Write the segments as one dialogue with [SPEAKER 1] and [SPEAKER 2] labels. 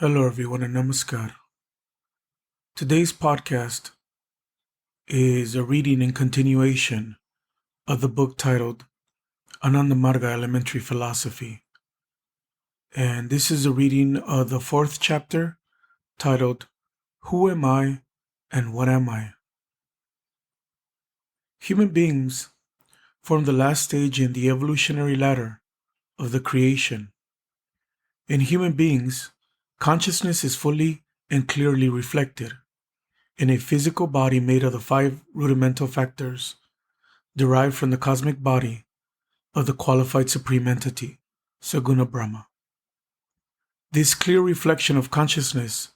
[SPEAKER 1] Hello, everyone, and namaskar. Today's podcast is a reading and continuation of the book titled Ananda Marga Elementary Philosophy. And this is a reading of the fourth chapter titled Who Am I and What Am I? Human beings form the last stage in the evolutionary ladder of the creation. In human beings, consciousness is fully and clearly reflected in a physical body made of the five rudimental factors derived from the cosmic body of the qualified supreme entity, Saguna Brahma. This clear reflection of consciousness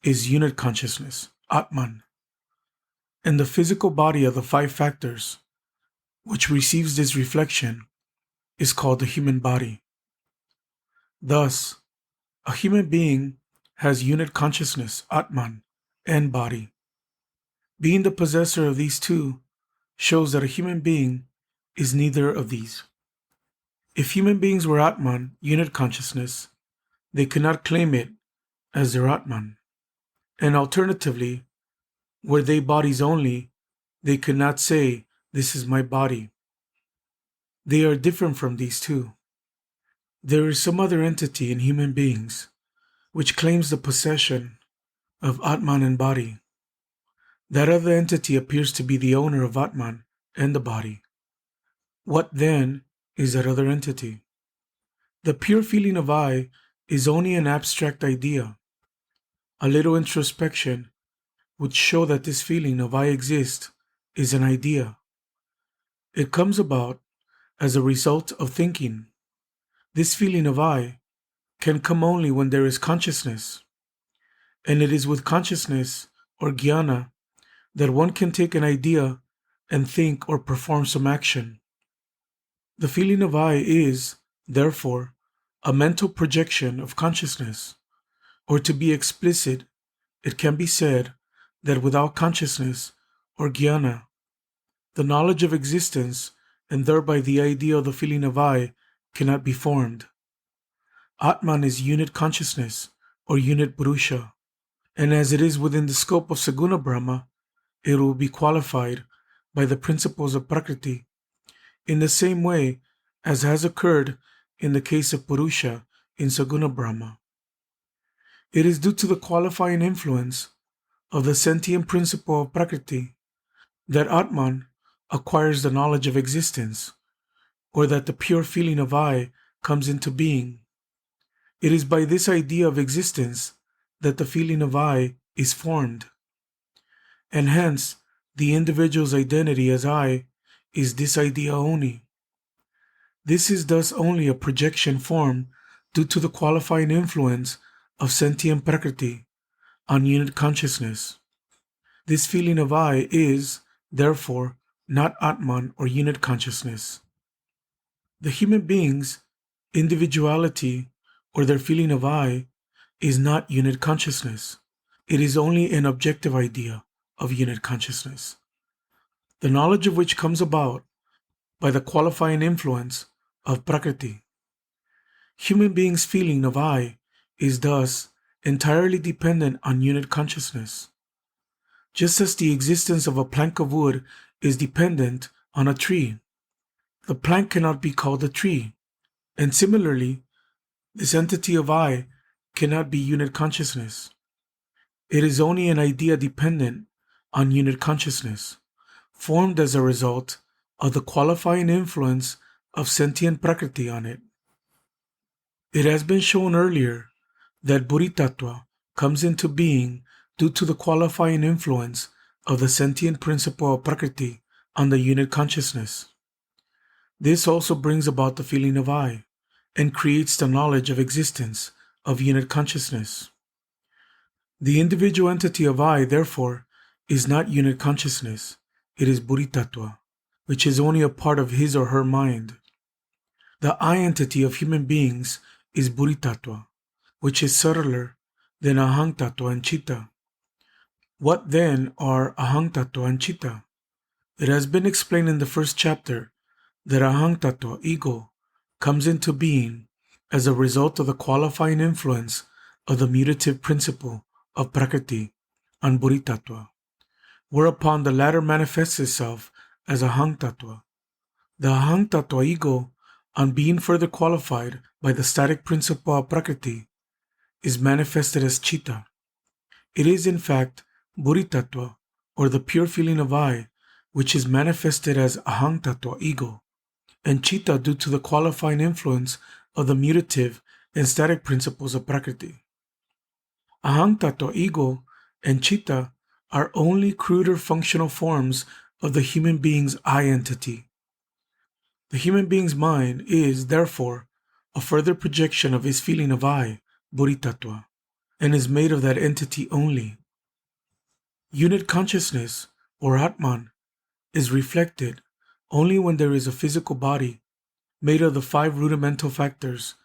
[SPEAKER 1] is unit consciousness, Atman, and the physical body of the five factors, which receives this reflection, is called the human body. Thus, a human being has unit consciousness, Atman, and body. Being the possessor of these two shows that a human being is neither of these. If human beings were Atman, unit consciousness, they could not claim it as their Atman. And alternatively, were they bodies only, they could not say, "This is my body." They are different from these two. There is some other entity in human beings which claims the possession of Atman and body. That other entity appears to be the owner of Atman and the body. What then is that other entity? The pure feeling of I is only an abstract idea. A little introspection would show that this feeling of I exist is an idea. It comes about as a result of thinking. This feeling of I can come only when there is consciousness, and it is with consciousness or jnana that one can take an idea and think or perform some action. The feeling of I is, therefore, a mental projection of consciousness, or to be explicit, it can be said that without consciousness or jnana, the knowledge of existence and thereby the idea of the feeling of I cannot be formed. Atman is unit consciousness or unit Purusha, and as it is within the scope of Saguna Brahma, it will be qualified by the principles of Prakriti in the same way as has occurred in the case of Purusha in Saguna Brahma. It is due to the qualifying influence of the sentient principle of Prakriti that Atman acquires the knowledge of existence, or that the pure feeling of I comes into being. It is by this idea of existence that the feeling of I is formed, and hence the individual's identity as I is this idea only. This is thus only a projection formed due to the qualifying influence of sentient Prakriti on unit consciousness. This feeling of I is, therefore, not Atman or unit consciousness. The human being's individuality or their feeling of I is not unit consciousness. It is only an objective idea of unit consciousness, the knowledge of which comes about by the qualifying influence of Prakriti. Human beings' feeling of I is thus entirely dependent on unit consciousness. Just as the existence of a plank of wood is dependent on a tree, the plank cannot be called a tree, and similarly, this entity of I cannot be unit consciousness. It is only an idea dependent on unit consciousness, formed as a result of the qualifying influence of sentient Prakriti on it. It has been shown earlier that Buddhitattva comes into being due to the qualifying influence of the sentient principle of Prakriti on the unit consciousness. This also brings about the feeling of I, and creates the knowledge of existence of unit consciousness. The individual entity of I, therefore, is not unit consciousness, it is Buddhitattva, which is only a part of his or her mind. The I entity of human beings is Buddhitattva, which is subtler than Ahang Tattva and Chitta. What then are Ahang Tattva and Chitta? It has been explained in the first chapter that Ahang Tattva, ego, comes into being as a result of the qualifying influence of the mutative principle of Prakriti on Buddhi Tattva, whereupon the latter manifests itself as Ahang Tattva. The Ahang Tattva ego, on being further qualified by the static principle of Prakriti, is manifested as Chitta. It is in fact Buddhi Tattva, or the pure feeling of I, which is manifested as Ahang Tattva ego, and Chitta due to the qualifying influence of the mutative and static principles of Prakriti. Ahang Tattva ego and Chitta are only cruder functional forms of the human being's I entity. The human being's mind is, therefore, a further projection of his feeling of I, Buddhi Tattva, and is made of that entity only. Unit consciousness, or Atman, is reflected only when there is a physical body made of the 5 rudimental factors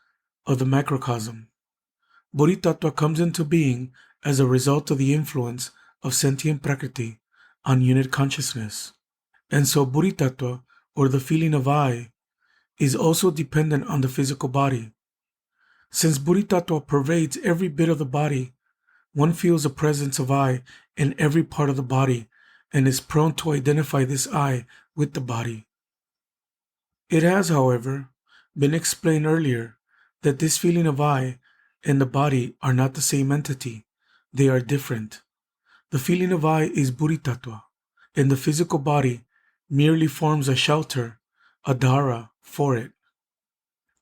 [SPEAKER 1] of the macrocosm. Bodhisattva comes into being as a result of the influence of sentient Prakriti on unit consciousness. And so Bodhisattva, or the feeling of I, is also dependent on the physical body. Since Bodhisattva pervades every bit of the body, one feels the presence of I in every part of the body and is prone to identify this I with the body. It has, however, been explained earlier that this feeling of I and the body are not the same entity. They are different. The feeling of I is Bodhisattva, and the physical body merely forms a shelter, a dhara, for it.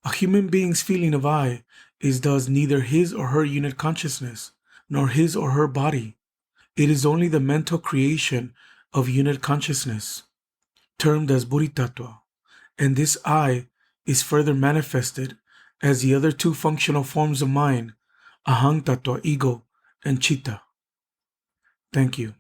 [SPEAKER 1] A human being's feeling of I is thus neither his or her unit consciousness, nor his or her body. It is only the mental creation of unit consciousness, termed as Bodhisattva, and this I is further manifested as the other 2 functional forms of mind, Ahang Tattva ego and Chitta. Thank you.